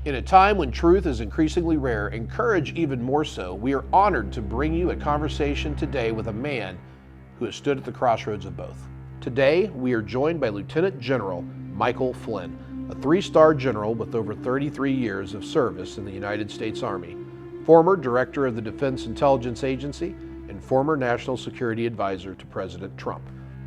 In a time when truth is increasingly rare and courage even more so, we are honored to bring you a conversation today with a man who has stood at the crossroads of both. Today, we are joined by Lieutenant General Michael Flynn, a 3-star general with over 33 years of service in the United States Army, former director of the Defense Intelligence Agency, and former National Security Advisor to President Trump.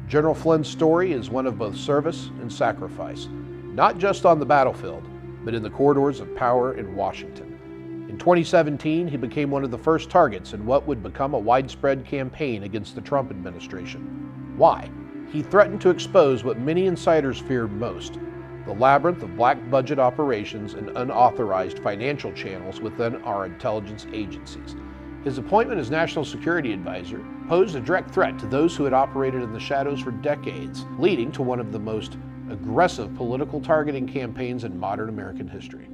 General Flynn's story is one of both service and sacrifice, not just on the battlefield, but in the corridors of power in Washington. In 2017, he became one of the first targets in what would become a widespread campaign against the Trump administration. Why? He threatened to expose what many insiders feared most, the labyrinth of black budget operations and unauthorized financial channels within our intelligence agencies. His appointment as National Security Advisor posed a direct threat to those who had operated in the shadows for decades, leading to one of the most aggressive political targeting campaigns in modern American history.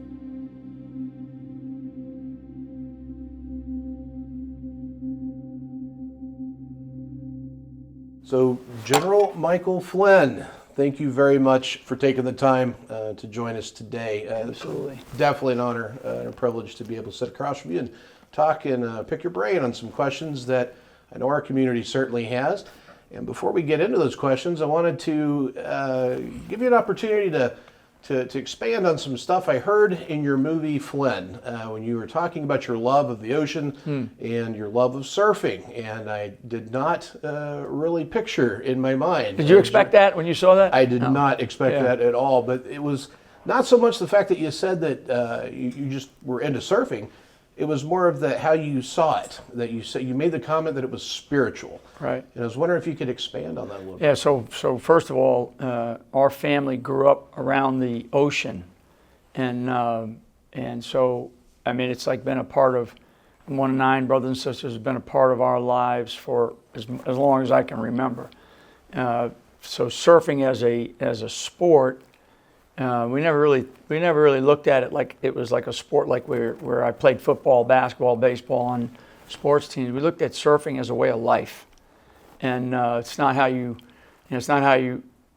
So, General Michael Flynn, thank you very much for taking the time to join us today. Absolutely. Definitely an honor and a privilege to be able to sit across from you and talk and pick your brain on some questions that I know our community certainly has. And before we get into those questions, I wanted to give you an opportunity to expand on some stuff I heard in your movie Flynn, when you were talking about your love of the ocean and your love of surfing. And I did not really picture in my mind. Did you expect that when you saw that? I did not expect that at all. But it was not so much the fact that you said that you just were into surfing. It was more of how you saw it, that you said, you made the comment that it was spiritual. Right. And I was wondering if you could expand on that a little bit. Yeah, so first of all, our family grew up around the ocean. And so, I mean, it's like been a part of, I'm one of 9 brothers and sisters, has been a part of our lives for as long as I can remember. So surfing as a sport, we never really looked at it like it was like a sport, like where I played football, basketball, baseball on sports teams. We looked at surfing as a way of life, and it's not how you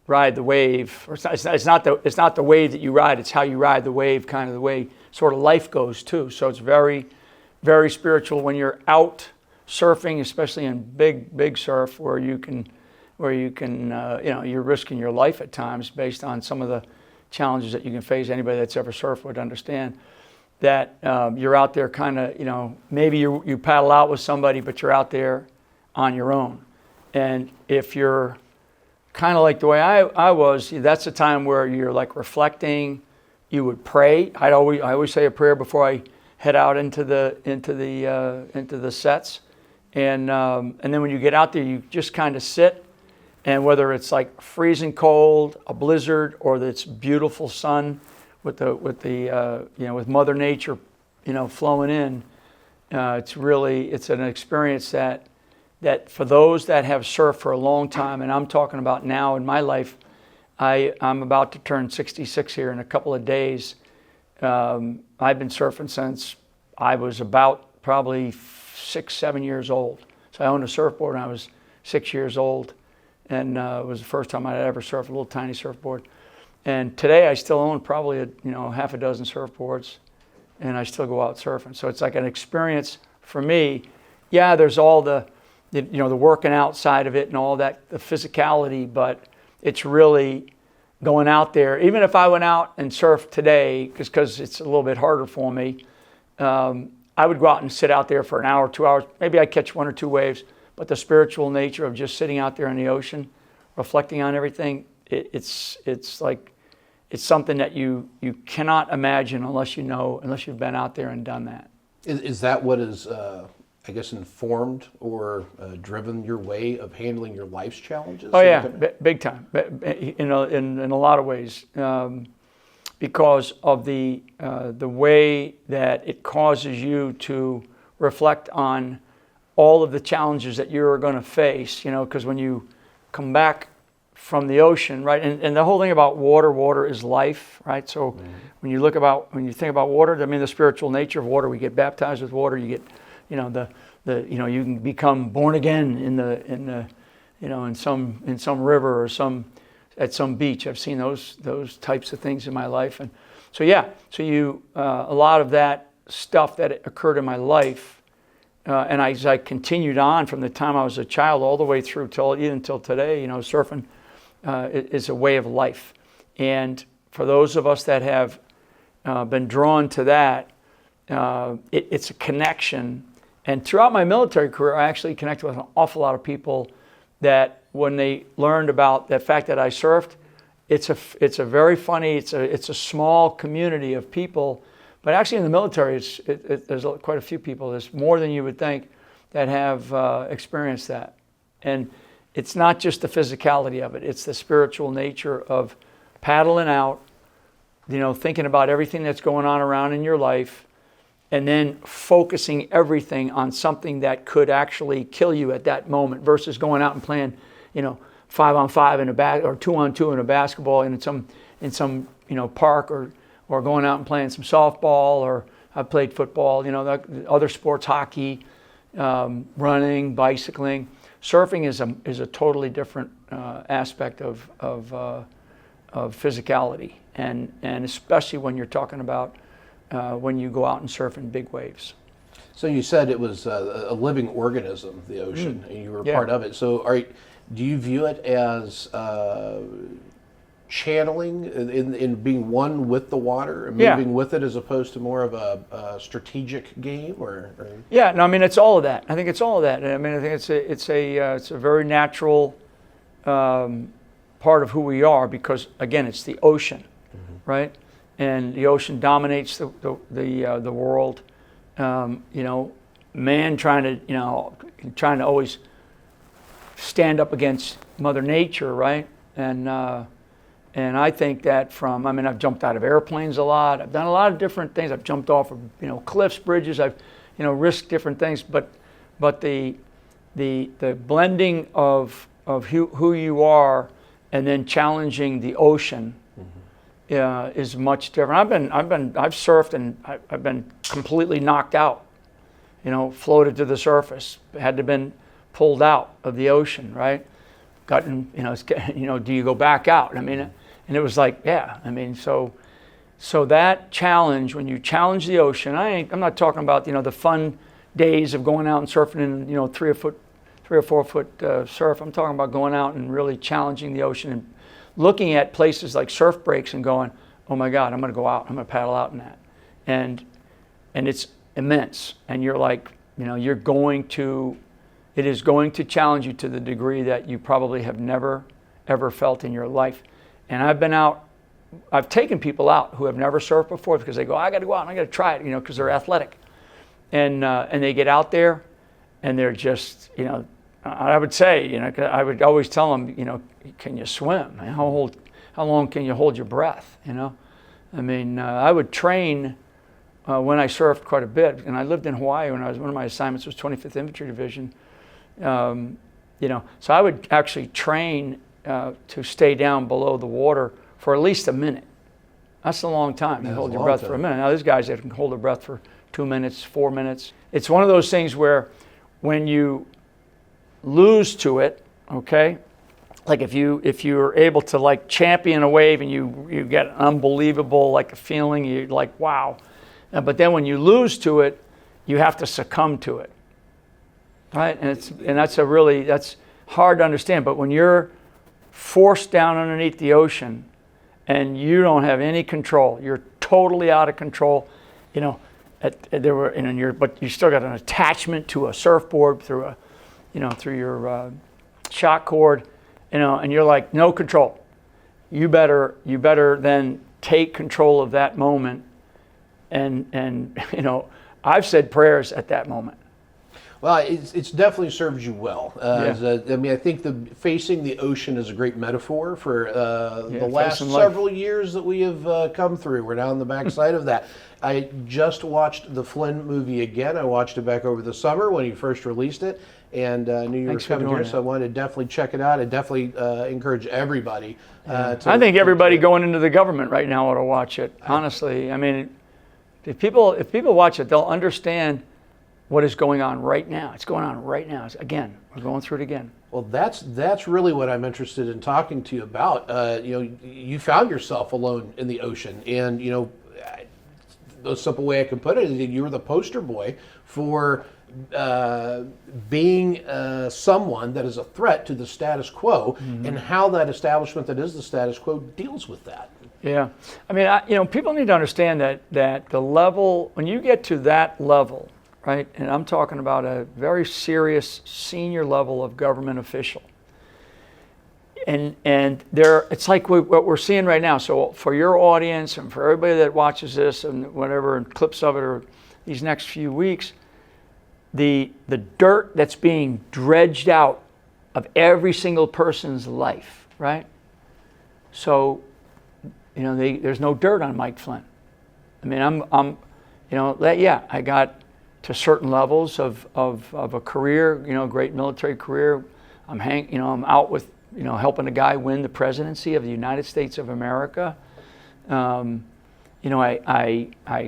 ride the wave, or it's not the wave that you ride. It's how you ride the wave, kind of the way sort of life goes too. So it's very, very spiritual when you're out surfing, especially in big surf where you can you're risking your life at times based on some of the challenges that you can face. Anybody that's ever surfed would understand that you're out there kind of, maybe you paddle out with somebody, but you're out there on your own. And if you're kind of like the way I was, that's a time where you're like reflecting. You would pray. I always say a prayer before I head out into the sets. And then when you get out there, you just kind of sit. And whether it's like freezing cold, a blizzard, or it's beautiful sun with Mother Nature, flowing in, it's an experience that for those that have surfed for a long time, and I'm talking about now in my life, I'm about to turn 66 here in a couple of days. I've been surfing since I was about probably 6-7 years old. So I owned a surfboard when I was 6 years old. And it was the first time I'd ever surfed a little tiny surfboard. And today I still own probably half a dozen surfboards, and I still go out surfing. So it's like an experience for me. Yeah, there's all the working out side of it and all that, the physicality, but it's really going out there. Even if I went out and surfed today, because it's a little bit harder for me, I would go out and sit out there for an hour, 2 hours. Maybe I'd catch 1 or 2 waves. But the spiritual nature of just sitting out there in the ocean, reflecting on everything, it's something that you cannot imagine unless you've been out there and done that. Is that what is, informed or driven your way of handling your life's challenges? Oh yeah, big time. In a lot of ways, because of the way that it causes you to reflect on all of the challenges that you're going to face, because when you come back from the ocean, right, and the whole thing about water is life, right? So when you think about water, I mean the spiritual nature of water, we get baptized with water, you get, you can become born again in some river or at some beach. I've seen those types of things in my life, a lot of that stuff that occurred in my life, and as I continued on from the time I was a child all the way through even till today, surfing is a way of life. And for those of us that have been drawn to that, it's a connection. And throughout my military career, I actually connected with an awful lot of people that when they learned about the fact that I surfed, it's a very funny, it's a small community of people. But actually in the military, there's quite a few people. There's more than you would think that have experienced that. And it's not just the physicality of it. It's the spiritual nature of paddling out, thinking about everything that's going on around in your life, and then focusing everything on something that could actually kill you at that moment versus going out and playing, 5-on-5 in a or 2-on-2 in a basketball in some park, or going out and playing some softball, or I played football, other sports, hockey, running, bicycling. Surfing is a totally different aspect of physicality, and especially when you're talking about when you go out and surf in big waves. So you said it was a living organism, the ocean, and you were part of it. So do you view it as channeling in being one with the water and moving with it, as opposed to more of a strategic game, or? Yeah, no, I mean, it's all of that. I think it's all of that. I mean, I think it's a very natural part of who we are, because again, it's the ocean, right? And the ocean dominates the world. Man trying to always stand up against Mother Nature, right? And I think that I've jumped out of airplanes a lot. I've done a lot of different things. I've jumped off of cliffs, bridges. I've risked different things. But the blending of who you are and then challenging the ocean is much different. I've surfed and I've been completely knocked out. Floated to the surface. Had to been pulled out of the ocean, right? Gotten, do you go back out? I mean, and it was like, so that challenge, when you challenge the ocean, I'm not talking about, the fun days of going out and surfing in, 3 or 4 foot surf. I'm talking about going out and really challenging the ocean and looking at places like surf breaks and going, oh my God, I'm going to go out, I'm going to paddle out in that. And it's immense. And you're like, it is going to challenge you to the degree that you probably have never, ever felt in your life. And I've taken people out who have never surfed before, because they go, I got to go out and I got to try it, because they're athletic. And they get out there and they're just, I would say, I would always tell them, can you swim? How long can you hold your breath? I would train when I surfed quite a bit, and I lived in Hawaii when one of my assignments was 25th Infantry Division. So I would actually train to stay down below the water for at least a minute. That's a long time. You hold your breath for a minute. Now there's guys that can hold their breath for 2 minutes, 4 minutes. It's one of those things where when you lose to it, okay, like if you're able to champion a wave and you get an unbelievable a feeling, you're like, wow. But then when you lose to it, you have to succumb to it. Right, and that's hard to understand. But when you're forced down underneath the ocean, and you don't have any control, you're totally out of control. But you still got an attachment to a surfboard through your shock cord, and you're like, no control. You better then take control of that moment, and I've said prayers at that moment. Well, it's definitely served you well. I think facing the ocean is a great metaphor for the last several years that we have come through. We're now on the backside of that. I just watched the Flynn movie again. I watched it back over the summer when he first released it, and I knew you were coming here, so I wanted to definitely check it out. I definitely encourage everybody. I think everybody going into the government right now ought to watch it. Honestly, if people watch it, they'll understand what is going on right now. It's going on right now. Again, we're going through it again. Well, that's really what I'm interested in talking to you about. You found yourself alone in the ocean, and the simple way I can put it is that you were the poster boy for being someone that is a threat to the status quo, and how that establishment that is the status quo deals with that. Yeah, I mean, people need to understand that the level, when you get to that level, right, and I'm talking about a very serious senior level of government official, and it's like what we're seeing right now. So for your audience and for everybody that watches this and whatever, and clips of it or these next few weeks, the dirt that's being dredged out of every single person's life, right? So, there's no dirt on Mike Flynn. I mean, I got to certain levels of a career, great military career. I'm out with, helping a guy win the presidency of the United States of America. I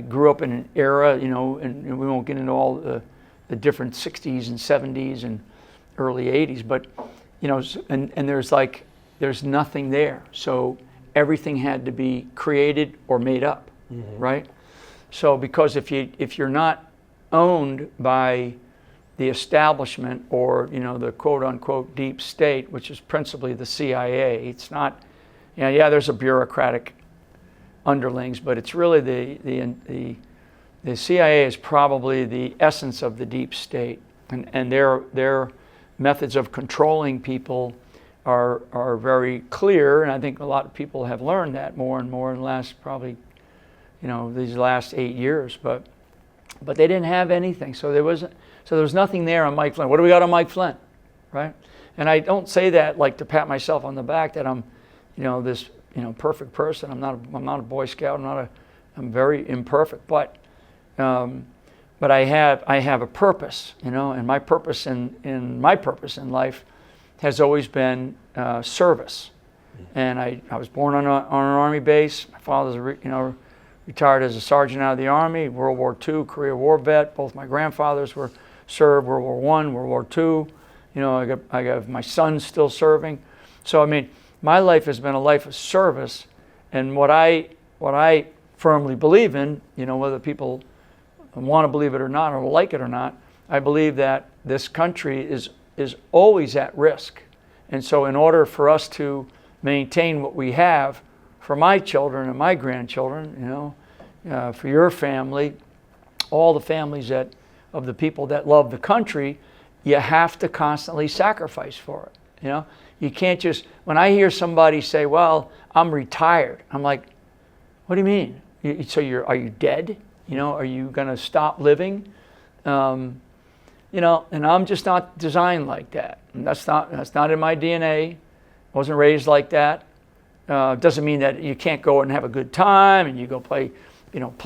grew up in an era, and we won't get into all the different 60s and 70s and early 80s, but, and there's nothing there. So everything had to be created or made up, right? So because if you're not owned by the establishment or the quote unquote deep state, which is principally the CIA, it's not, there's a bureaucratic underlings, but it's really the CIA is probably the essence of the deep state, and their methods of controlling people are very clear, and I think a lot of people have learned that more and more in the last probably, these last 8 years. But they didn't have anything, so there was nothing there on Mike Flynn. What do we got on Mike Flynn, right? And I don't say that like to pat myself on the back that I'm, this perfect person. I'm not a Boy Scout. I'm very imperfect, but I have a purpose, and my purpose in life has always been service. And I was born on an Army base. My father's retired as a sergeant out of the Army, World War II, Korea War vet. Both my grandfathers were served, World War I, World War II. I got my son still serving. So I mean, my life has been a life of service, and what I firmly believe in, whether people want to believe it or not, or like it or not, I believe that this country is always at risk. And so in order for us to maintain what we have for my children and my grandchildren, for your family, all the families of the people that love the country, you have to constantly sacrifice for it. You can't just, when I hear somebody say, well, I'm retired, I'm like, what do you mean? Are you dead? Are you going to stop living? And I'm just not designed like that. And that's not in my DNA. Wasn't raised like that. Doesn't mean that you can't go and have a good time and you go play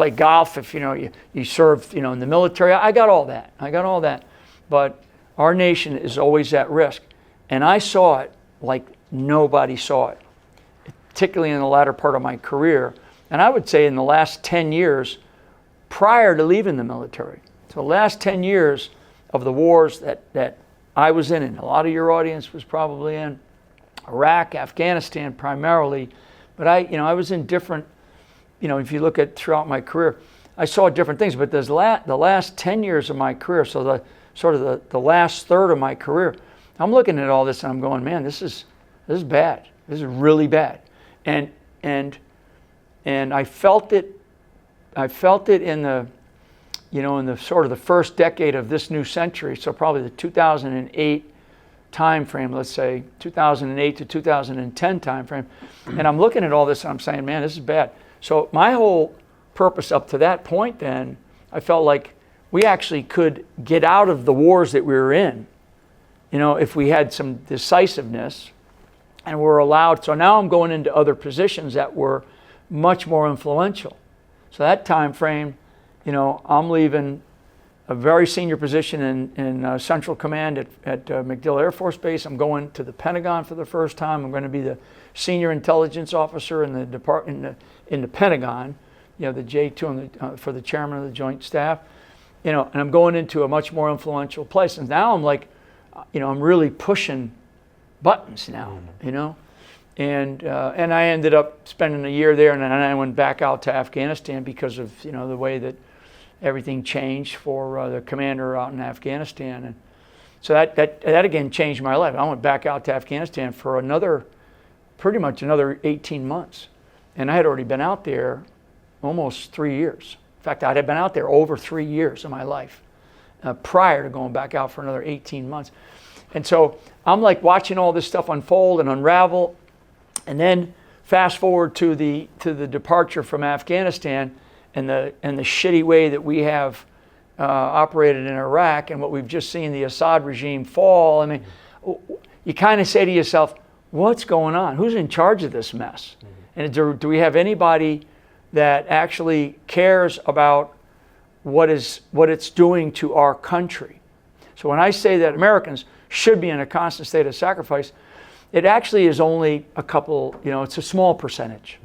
golf if you serve in the military. I got all that. But our nation is always at risk, and I saw it like nobody saw it, particularly in the latter part of my career. And I would say in the last 10 years prior to leaving the military. So the last 10 years of the wars that I was in, and a lot of your audience was probably in, Iraq, Afghanistan primarily, but I was in different, if you look at throughout my career, I saw different things, but the last 10 years of my career, so the last third of my career, I'm looking at all this and I'm going, man, this is bad. This is really bad. And I felt it in the, in the sort of the first decade of this new century, so probably the 2008 time frame, let's say 2008 to 2010 time frame. And I'm looking at all this and I'm saying, man, this is bad. So my whole purpose up to that point then, I felt like we actually could get out of the wars that we were in, if we had some decisiveness and were allowed. So now I'm going into other positions that were much more influential. So that time frame, I'm leaving a very senior position in Central Command at MacDill Air Force Base. I'm going to the Pentagon for the first time. I'm going to be the senior intelligence officer in the department in the Pentagon, the J2 for the chairman of the Joint Staff, and I'm going into a much more influential place. And now I'm like, I'm really pushing buttons now, And I ended up spending a year there, and then I went back out to Afghanistan because of the way that everything changed for the commander out in Afghanistan. And so that again changed my life. I went back out to Afghanistan for pretty much another 18 months. And I had already been out there almost 3 years. In fact, I had been out there over 3 years of my life prior to going back out for another 18 months. And so I'm like watching all this stuff unfold and unravel. And then fast forward to the departure from Afghanistan and the shitty way that we have operated in Iraq, and what we've just seen, the Assad regime fall. I mean, you kind of say to yourself, what's going on? Who's in charge of this mess? And do we have anybody that actually cares about what it's doing to our country? So when I say that Americans should be in a constant state of sacrifice, it actually is only a couple, it's a small percentage.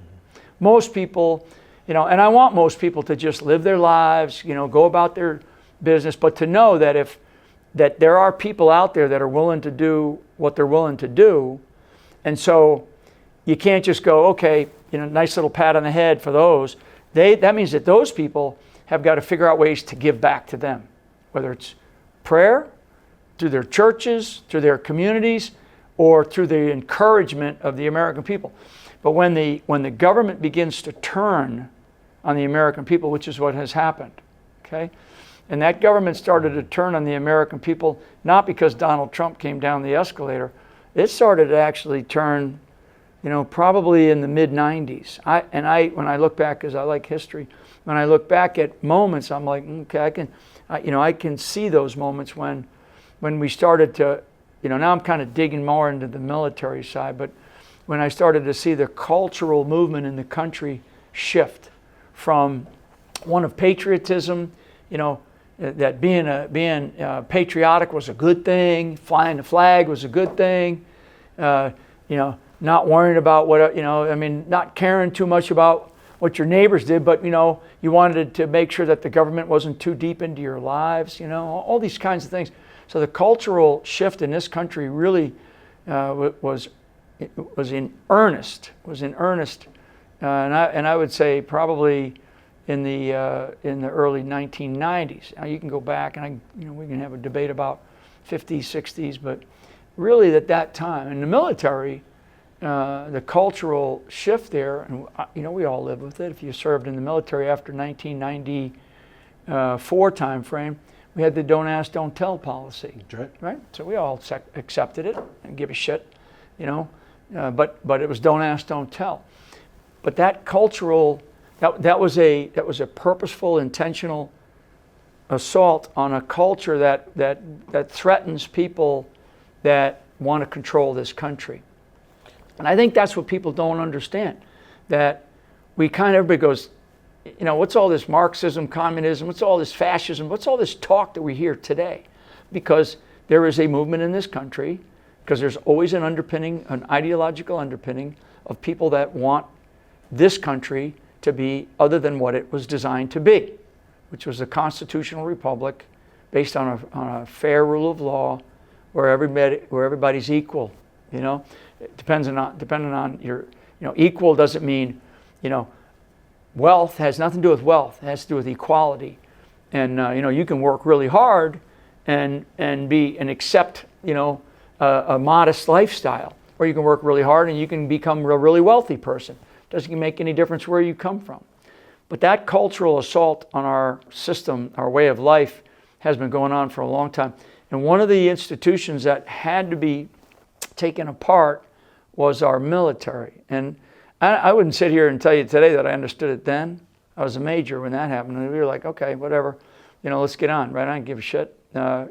Most people, and I want most people to just live their lives, go about their business, but to know that there are people out there that are willing to do what they're willing to do. And so you can't just go, okay, nice little pat on the head for those. That means that those people have got to figure out ways to give back to them, whether it's prayer, through their churches, through their communities, or through the encouragement of the American people. But when the government begins to turn on the American people, which is what has happened, okay? And that government started to turn on the American people, not because Donald Trump came down the escalator. It started to actually turn, probably in the mid-90s. When I look back, because I like history, when I look back at moments, I'm like, okay, I can see those moments when we started to, now I'm kind of digging more into the military side, but when I started to see the cultural movement in the country shift from one of patriotism, that being patriotic was a good thing, flying the flag was a good thing, not worrying about what, not caring too much about what your neighbors did, but, you wanted to make sure that the government wasn't too deep into your lives, all these kinds of things. So the cultural shift in this country really was in earnest, and I would say probably in the early 1990s. Now you can go back and we can have a debate about 50s, 60s, but really at that time in the military, the cultural shift there, and we all live with it. If you served in the military after 1994 time frame, we had the don't ask, don't tell policy. That's right? So we all accepted it and give a shit, but it was don't ask, don't tell. But that cultural, that was a purposeful, intentional assault on a culture that threatens people that want to control this country. And I think that's what people don't understand, that everybody goes, what's all this Marxism, communism, what's all this fascism, what's all this talk that we hear today? Because there is a movement in this country, because there's always an ideological underpinning of people that want this country to be other than what it was designed to be, which was a constitutional republic based on a fair rule of law where everybody's equal. Depending on your, equal doesn't mean, wealth has nothing to do with wealth. It has to do with equality. And, you can work really hard and accept, a modest lifestyle. Or you can work really hard and you can become a really wealthy person. Doesn't make any difference where you come from. But that cultural assault on our system, our way of life, has been going on for a long time. And one of the institutions that had to be taken apart was our military. And I wouldn't sit here and tell you today that I understood it then. I was a major when that happened, and we were like, okay, whatever, let's get on, right? I don't give a shit. I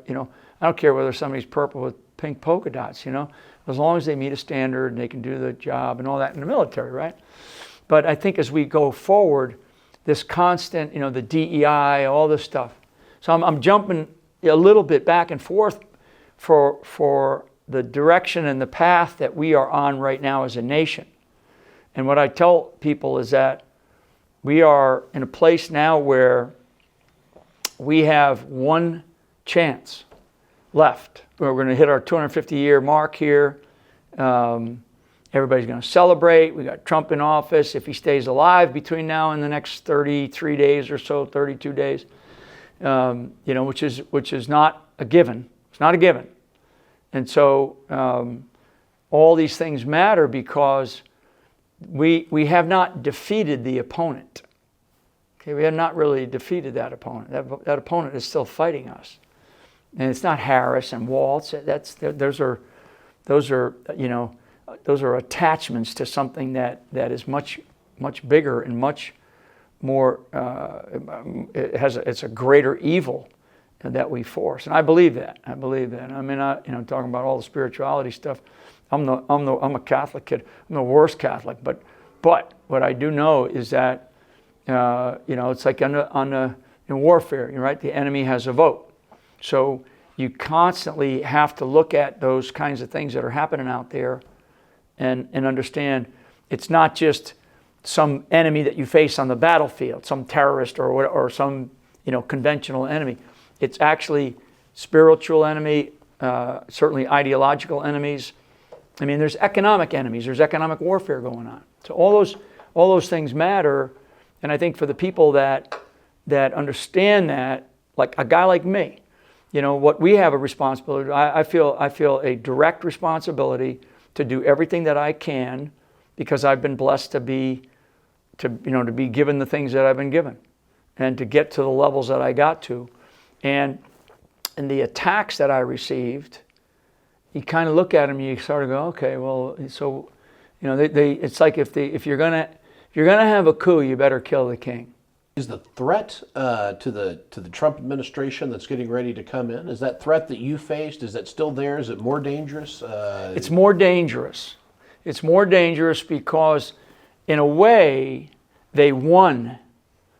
don't care whether somebody's purple with pink polka dots, as long as they meet a standard and they can do the job and all that in the military, right? But I think as we go forward, this constant, the DEI, all this stuff. So I'm jumping a little bit back and forth for the direction and the path that we are on right now as a nation. And what I tell people is that we are in a place now where we have one chance left. We're going to hit our 250-year mark here, and Everybody's going to celebrate. We got Trump in office if he stays alive between now and the next 33 days or so, 32 days, which is not a given. It's not a given. And so all these things matter because we have not defeated the opponent. Okay, we have not really defeated that opponent. That opponent is still fighting us, and it's not Harris and Waltz. Those are attachments to something that is much bigger and much more. It's a greater evil that we force, and I believe that. I mean, talking about all the spirituality stuff. I'm a Catholic kid. I'm the worst Catholic, but what I do know is that it's like in warfare, right? The enemy has a vote, so you constantly have to look at those kinds of things that are happening out there, and understand it's not just some enemy that you face on the battlefield, some terrorist or some conventional enemy. It's actually spiritual enemy, certainly ideological enemies. I mean, there's economic enemies. There's economic warfare going on. So all those things matter. And I think for the people that understand that, like a guy like me, what we have a responsibility. I feel a direct responsibility to do everything that I can, because I've been blessed to be given the things that I've been given, and to get to the levels that I got to, and the attacks that I received. You kind of look at them, you sort of go, okay, well, so, it's like if you're gonna have a coup, you better kill the king. Is the threat to the Trump administration that's getting ready to come in, is that threat that you faced, is that still there? Is it more dangerous? It's more dangerous. It's more dangerous because, in a way, they won.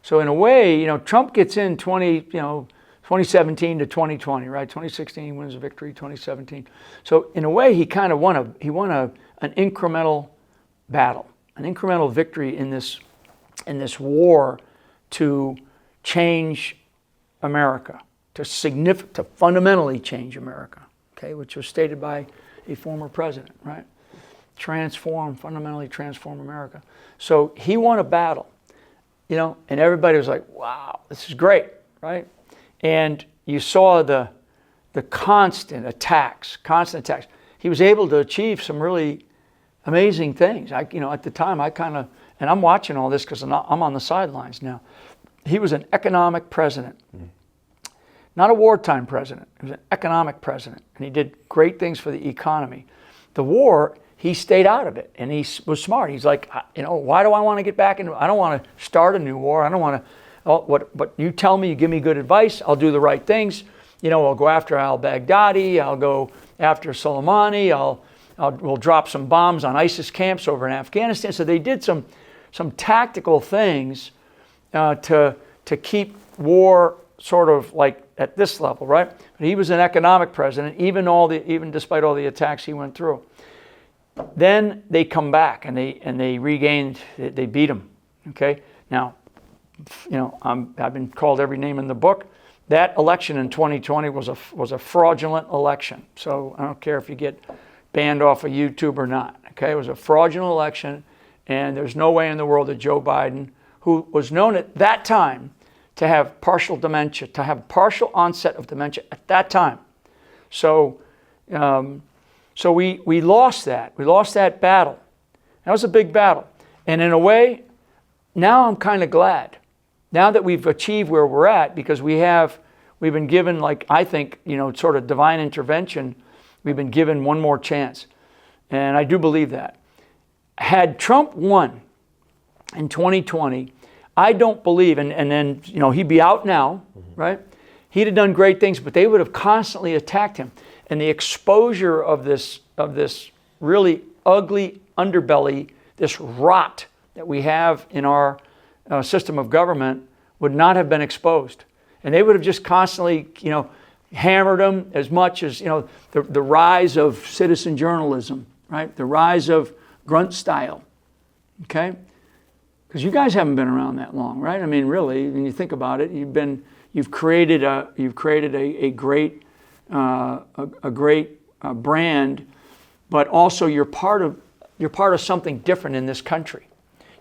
So in a way, Trump gets in 2017 to 2020, right? 2016 he wins a victory, 2017. So in a way, he kind of won an incremental battle, an incremental victory in this war to change America, to fundamentally change America, okay, which was stated by a former president, right? Fundamentally transform America. So he won a battle, and everybody was like, wow, this is great, right? And you saw the constant attacks. He was able to achieve some really amazing things. At the time, and I'm watching all this because I'm on the sidelines now. He was an economic president, not a wartime president. He was an economic president, and he did great things for the economy. The war, he stayed out of it, and he was smart. He's like, why do I want to get back into? I don't want to start a new war. I don't want to. But you tell me, you give me good advice, I'll do the right things. I'll go after al-Baghdadi, I'll go after Soleimani, we'll drop some bombs on ISIS camps over in Afghanistan. So they did some tactical things to keep war sort of like at this level, right? But he was an economic president, even despite all the attacks he went through. Then they come back and they beat him. Okay, now, I've been called every name in the book. That election in 2020 was a fraudulent election. So I don't care if you get banned off of YouTube or not. Okay, it was a fraudulent election, and there's no way in the world that Joe Biden, who was known at that time to have partial dementia, to have partial onset of dementia at that time. So we lost that. We lost that battle. That was a big battle. And in a way, now I'm kind of glad. Now that we've achieved where we're at, because we've been given, like, I think, sort of divine intervention, we've been given one more chance. And I do believe that. Had Trump won in 2020, I don't believe, and then, he'd be out now, right? He'd have done great things, but they would have constantly attacked him. And the exposure of this really ugly underbelly, this rot that we have in our system of government would not have been exposed. And they would have just constantly, hammered them as much as, the rise of citizen journalism, right? The rise of grunt style, okay? Because you guys haven't been around that long, right? I mean, really, when you think about it, you've created a great brand, but also you're part of you're part of something different in this country.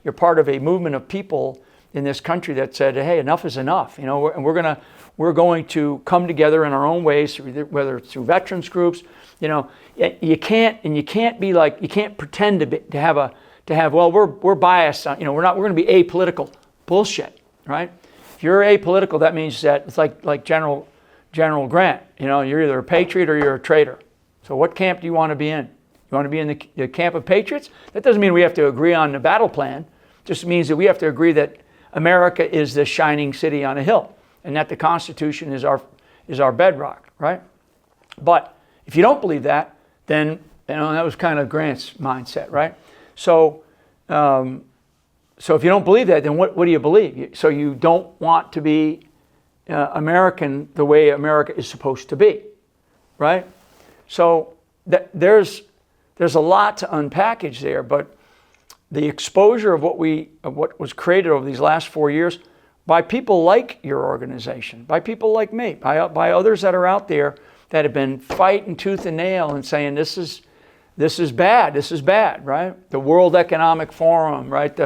You're part of a movement of people in this country that said, hey, enough is enough, and we're going to come together in our own ways, whether it's through veterans groups. You can't pretend to have well, we're biased on, we're going to be apolitical. Bullshit, right? If you're apolitical, that means that it's like General Grant. You're either a patriot or you're a traitor. So what camp do you want to be in? You want to be in the camp of patriots? That doesn't mean we have to agree on the battle plan. It just means that we have to agree that America is the shining city on a hill, and that the Constitution is our bedrock, right? But if you don't believe that, then that was kind of Grant's mindset, right? So if you don't believe that, then what do you believe? So you don't want to be American the way America is supposed to be, right? So there's a lot to unpackage there, but the exposure of what was created over these last 4 years by people like your organization, by people like me, by others that are out there that have been fighting tooth and nail and saying this is bad, right? The World Economic Forum, right?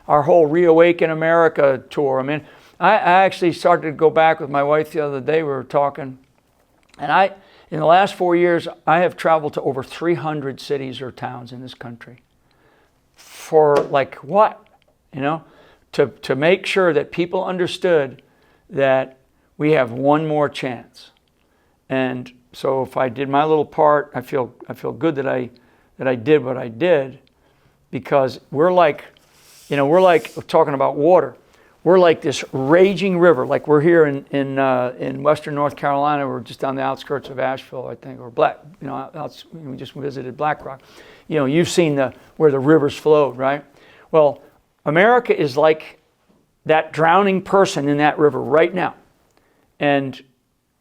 Our whole Reawaken America tour. I mean, I actually started to go back with my wife the other day. We were talking, and in the last 4 years, I have traveled to over 300 cities or towns in this country. For like what? To make sure that people understood that we have one more chance. And so if I did my little part, I feel good that I did what I did, because we're like talking about water. We're like this raging river. Like we're here in Western North Carolina. We're just on the outskirts of Asheville, I think, or we just visited Black Rock. You've seen where the rivers flowed, right? Well, America is like that drowning person in that river right now. And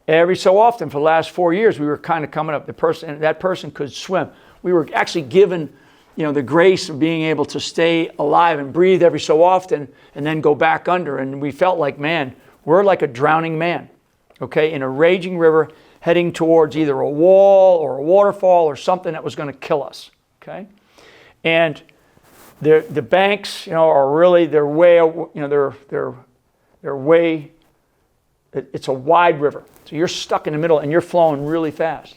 every so often for the last 4 years, we were kind of coming up. That person could swim. We were actually given, the grace of being able to stay alive and breathe every so often and then go back under. And we felt like, man, we're like a drowning man, okay, in a raging river heading towards either a wall or a waterfall or something that was going to kill us, okay? And the banks, are really, they're way, it's a wide river. So you're stuck in the middle and you're flowing really fast.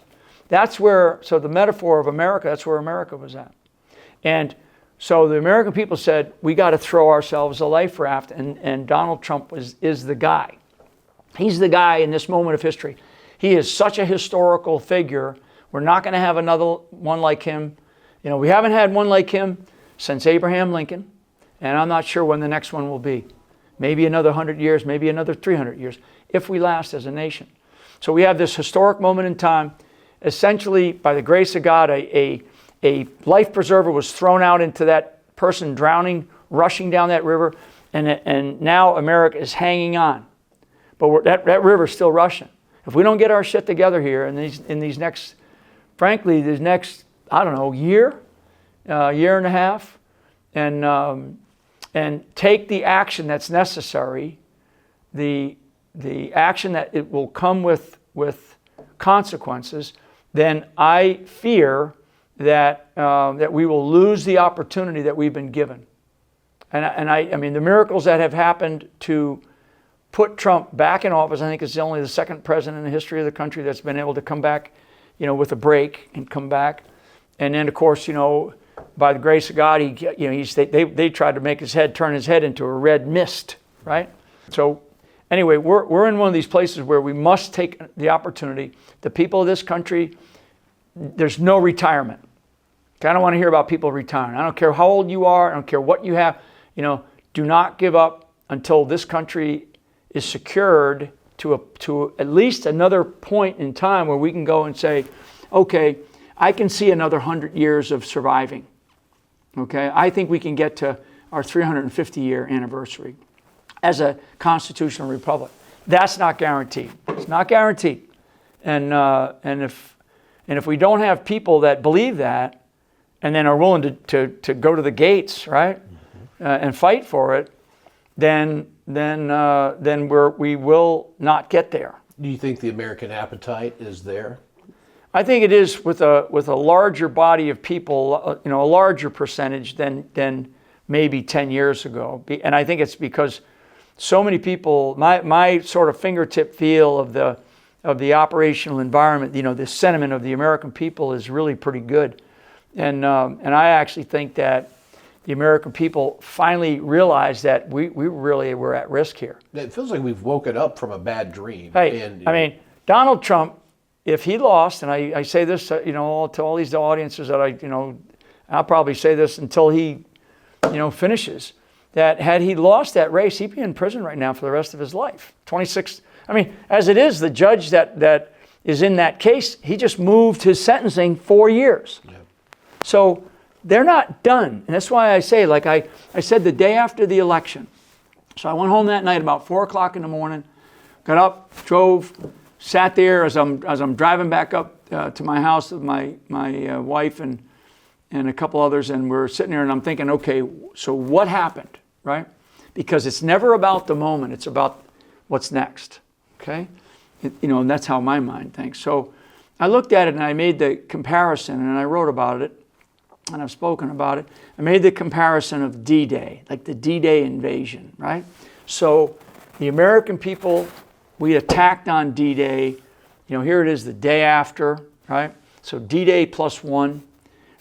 So the metaphor of America, that's where America was at. And so the American people said, we got to throw ourselves a life raft, and Donald Trump is the guy. He's the guy in this moment of history. He is such a historical figure. We're not going to have another one like him. We haven't had one like him since Abraham Lincoln, and I'm not sure when the next one will be. Maybe another 100 years, maybe another 300 years, if we last as a nation. So we have this historic moment in time. Essentially, by the grace of God, a life preserver was thrown out into that person drowning, rushing down that river, and now America is hanging on. But that river's still rushing. If we don't get our shit together here in these next, I don't know, year and a half, and take the action that's necessary, the action that it will come with consequences, then I fear that we will lose the opportunity that we've been given. And I mean, the miracles that have happened to put Trump back in office, I think it's only the second president in the history of the country that's been able to come back, with a break and come back. And then, of course, by the grace of God, they tried to turn his head into a red mist, right? So anyway, we're in one of these places where we must take the opportunity. The people of this country, there's no retirement. I don't want to hear about people retiring. I don't care how old you are. I don't care what you have. Do not give up until this country is secured to at least another point in time where we can go and say, okay, I can see another 100 years of surviving. Okay, I think we can get to our 350-year anniversary as a constitutional republic. That's not guaranteed. It's not guaranteed. And if we don't have people that believe that and then are willing to go to the gates, right, and fight for it, then we will not get there. Do you think the American appetite is there? I think it is with a larger body of people, a larger percentage than maybe 10 years ago. And I think it's because so many people, my sort of fingertip feel of the operational environment, the sentiment of the American people is really pretty good. And I actually think that the American people finally realized that we really were at risk here. It feels like we've woken up from a bad dream. Hey, I mean, Donald Trump, if he lost, and I say this, to all these audiences that I'll probably say this until he, finishes, that had he lost that race, he'd be in prison right now for the rest of his life. 26, I mean, as it is, the judge that is in that case, he just moved his sentencing 4 years. Yeah. So they're not done. And that's why I say, like I said the day after the election. So I went home that night about 4 o'clock in the morning, got up, drove, sat there as I'm driving back up to my house with my wife and a couple others, and we're sitting there and I'm thinking, okay, so what happened, right? Because it's never about the moment, it's about what's next, okay? And that's how my mind thinks. So I looked at it and I made the comparison, and I wrote about it, and I've spoken about it. I made the comparison of D-Day, like the D-Day invasion, right? So the American people, we attacked on D-Day. Here it is the day after, right? So D-Day +1,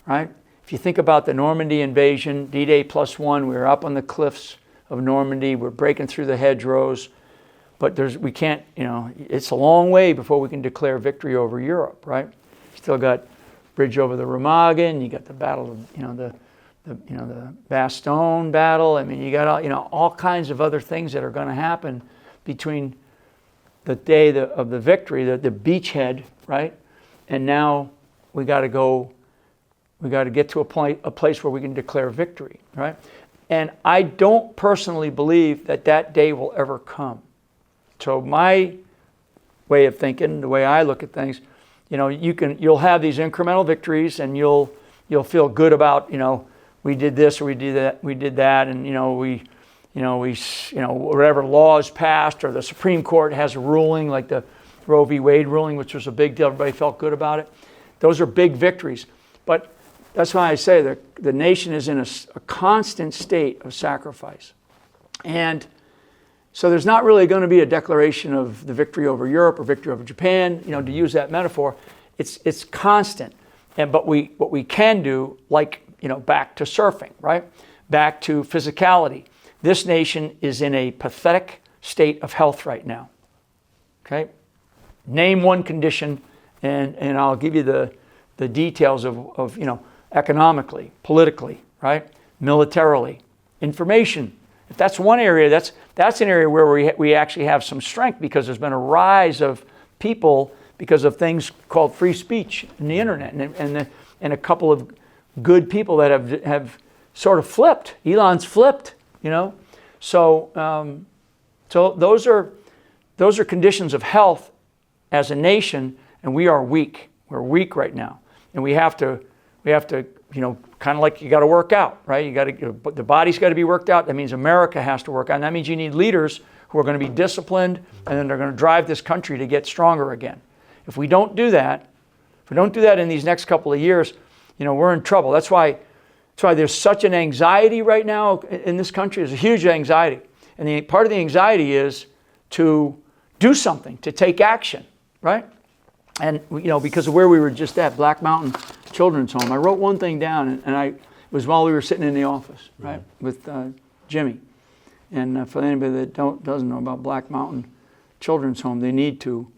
right? If you think about the Normandy invasion, D-Day +1, we were up on the cliffs of Normandy, we're breaking through the hedgerows, but we can't, it's a long way before we can declare victory over Europe, right? Still got bridge over the Remagen, you got the battle of, the Bastogne battle. I mean, you got all kinds of other things that are going to happen between the day of the victory, the beachhead, right? And now we got to get to a place where we can declare victory, right? And I don't personally believe that day will ever come. So my way of thinking, the way I look at things, you'll have these incremental victories, and you'll feel good about, we did this or we did that, and whatever laws passed, or the Supreme Court has a ruling like the Roe v. Wade ruling, which was a big deal. Everybody felt good about it. Those are big victories. But that's why I say that the nation is in a constant state of sacrifice. And so there's not really going to be a declaration of the victory over Europe or victory over Japan, to use that metaphor. It's constant. But what we can do, like, back to surfing, right? Back to physicality. This nation is in a pathetic state of health right now. Okay? Name one condition, and I'll give you the details of economically, politically, right? Militarily, information. If that's one area, that's an area where we actually have some strength, because there's been a rise of people because of things called free speech and the internet, and a couple of good people that have sort of flipped. Elon's flipped, So those are conditions of health as a nation, and we are weak. We're weak right now, and we have to kind of like you got to work out, right? The body's got to be worked out. That means America has to work out. And that means you need leaders who are going to be disciplined, and then they're going to drive this country to get stronger again. If we don't do that, in these next couple of years, we're in trouble. That's why there's such an anxiety right now in this country. There's a huge anxiety. And part of the anxiety is to do something, to take action, right? And, because of where we were just at, Black Mountain Children's Home, I wrote one thing down, and it was while we were sitting in the office, right, with Jimmy. And for anybody that doesn't know about Black Mountain Children's Home, they need to.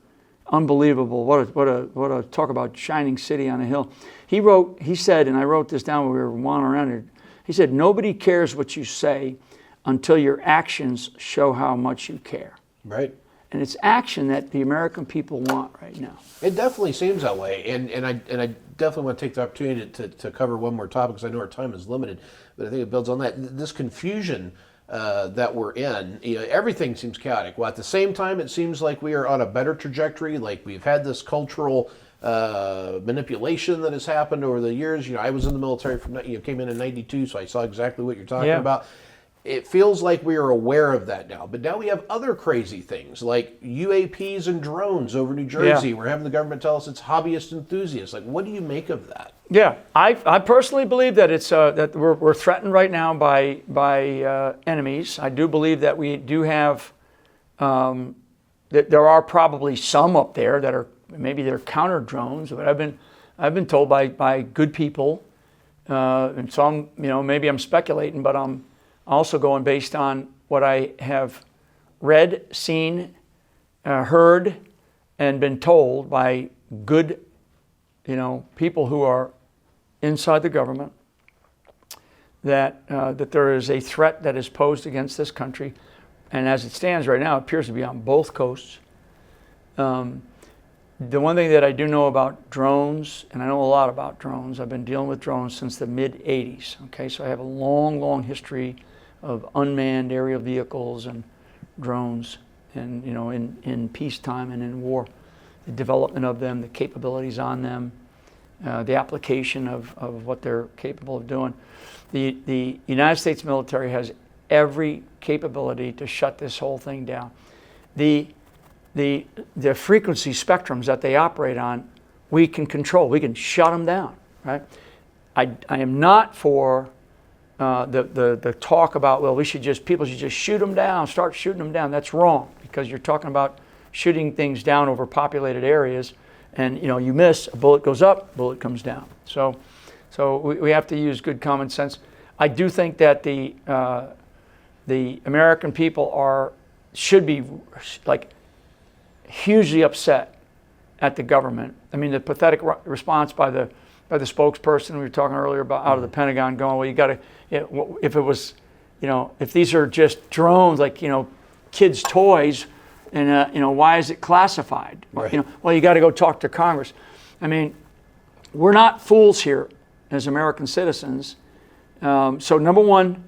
Unbelievable. What a talk about shining city on a hill. He said, and I wrote this down when we were wandering around here, he said, nobody cares what you say until your actions show how much you care. Right. And it's action that the American people want right now. It definitely seems that way, and I definitely want to take the opportunity to cover one more topic, because I know our time is limited, but I think it builds on that. This confusion that we're in, everything seems chaotic. Well, at the same time, it seems like we are on a better trajectory. Like, we've had this cultural manipulation that has happened over the years. I was in the military came in '92, so I saw exactly what you're talking about. it feels like we are aware of that now. But now we have other crazy things like UAPs and drones over New Jersey. Yeah. We're having the government tell us it's hobbyist enthusiasts. Like, what do you make of that? Yeah, I personally believe that it's that we're threatened right now by enemies. I do believe that we do have that there are probably some up there that are maybe they're counter drones, but I've been told by good people, and some maybe I'm speculating, but I'm also going based on what I have read, seen, heard, and been told by good people who are inside the government, that there is a threat that is posed against this country, and as it stands right now, it appears to be on both coasts. The one thing that I do know about drones, and I know a lot about drones, I've been dealing with drones since the mid-'80s. Okay, so I have a long, long history of unmanned aerial vehicles and drones, and in peacetime and in war, the development of them, the capabilities on them. The application of what they're capable of doing. The United States military has every capability to shut this whole thing down. The frequency spectrums that they operate on, we can control. We can shut them down, right? I am not for the talk about, well, people should just shoot them down, start shooting them down. That's wrong, because you're talking about shooting things down over populated areas. And you miss, a bullet goes up, bullet comes down. So we have to use good common sense. I do think that the American people should be like hugely upset at the government. I mean, the pathetic response by the spokesperson we were talking earlier about out of the Pentagon, going, well, you got to, if it was, if these are just drones, like kids' toys. And why is it classified? Right. Well, you got to go talk to Congress. I mean, we're not fools here as American citizens. So number one,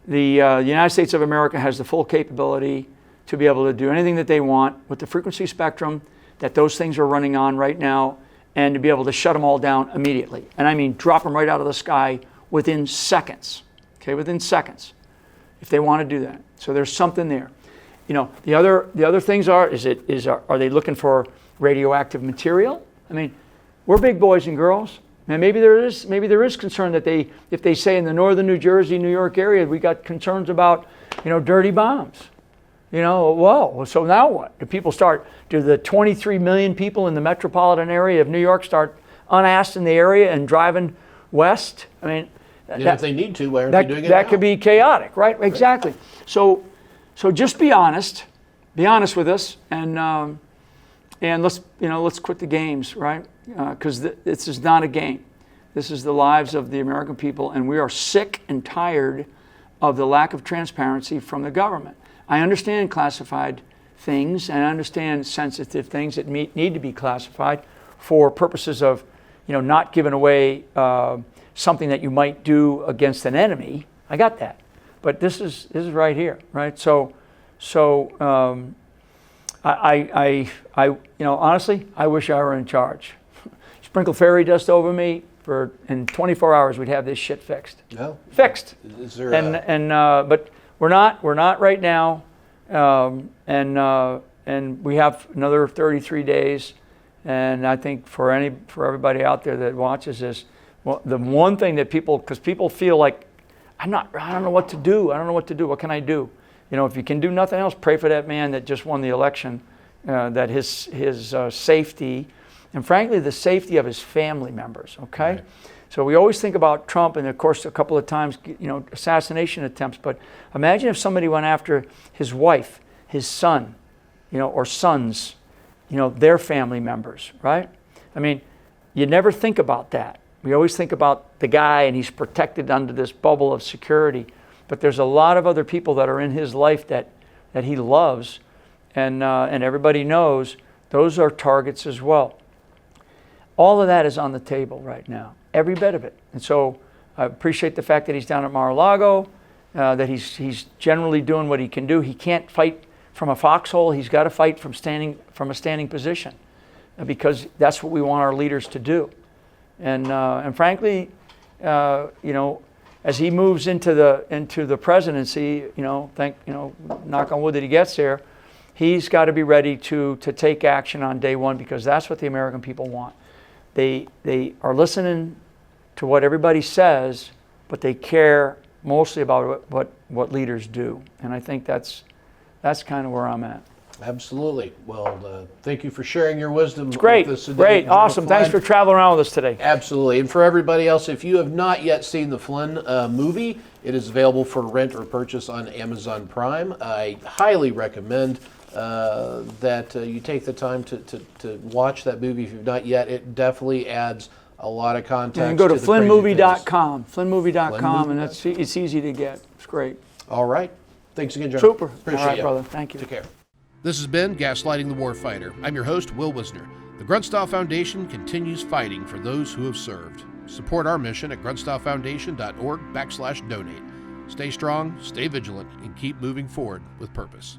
the United States of America has the full capability to be able to do anything that they want with the frequency spectrum that those things are running on right now, and to be able to shut them all down immediately. And I mean, drop them right out of the sky within seconds. Okay, within seconds, if they want to do that. So there's something there. The other things are they looking for radioactive material? I mean, we're big boys and girls, and maybe there is concern that if they say in the northern New Jersey, New York area, we got concerns about dirty bombs. Whoa. So now what? Do the 23 million people in the metropolitan area of New York start unasked in the area and driving west? I mean, if they need to, why aren't they doing it that now? could be chaotic, right? Exactly. So just be honest with us, and let's quit the games, right? Because this is not a game. This is the lives of the American people, and we are sick and tired of the lack of transparency from the government. I understand classified things, and I understand sensitive things that need to be classified for purposes of, not giving away something that you might do against an enemy. I got that. But this is right here, right? So I honestly, I wish I were in charge. Sprinkle fairy dust over me, in 24 hours we'd have this shit fixed. No. Fixed. Is there but we're not right now, and we have another 33 days, and I think for everybody out there that watches this, well, the one thing that because people feel like, I don't know what to do. What can I do? If you can do nothing else, pray for that man that just won the election, that his safety, and frankly, the safety of his family members, okay? Right. So we always think about Trump, and of course, a couple of times, assassination attempts, but imagine if somebody went after his wife, his son, or sons, their family members, right? I mean, you never think about that. We always think about the guy and he's protected under this bubble of security. But there's a lot of other people that are in his life that he loves, and everybody knows those are targets as well. All of that is on the table right now, every bit of it. And so I appreciate the fact that he's down at Mar-a-Lago, that he's generally doing what he can do. He can't fight from a foxhole. He's got to fight from a standing position, because that's what we want our leaders to do. And frankly, as he moves into the presidency, knock on wood that he gets there, he's got to be ready to take action on day one, because that's what the American people want. They are listening to what everybody says, but they care mostly about what leaders do. And I think that's kind of where I'm at. Absolutely. Well, thank you for sharing your wisdom. It's great. With us today, Great. General Awesome. Flynn. Thanks for traveling around with us today. Absolutely. And for everybody else, if you have not yet seen the Flynn movie, it is available for rent or purchase on Amazon Prime. I highly recommend that you take the time to watch that movie if you've not yet. It definitely adds a lot of context. You can go to flynnmovie.com, Flynn and it's easy to get. It's great. All right. Thanks again, General. Super. Appreciate All right, you. brother. Thank you. Take care. This has been Gaslighting the Warfighter. I'm your host, Will Wisner. The Grunstyle Foundation continues fighting for those who have served. Support our mission at grunstylefoundation.org/donate. Stay strong, stay vigilant, and keep moving forward with purpose.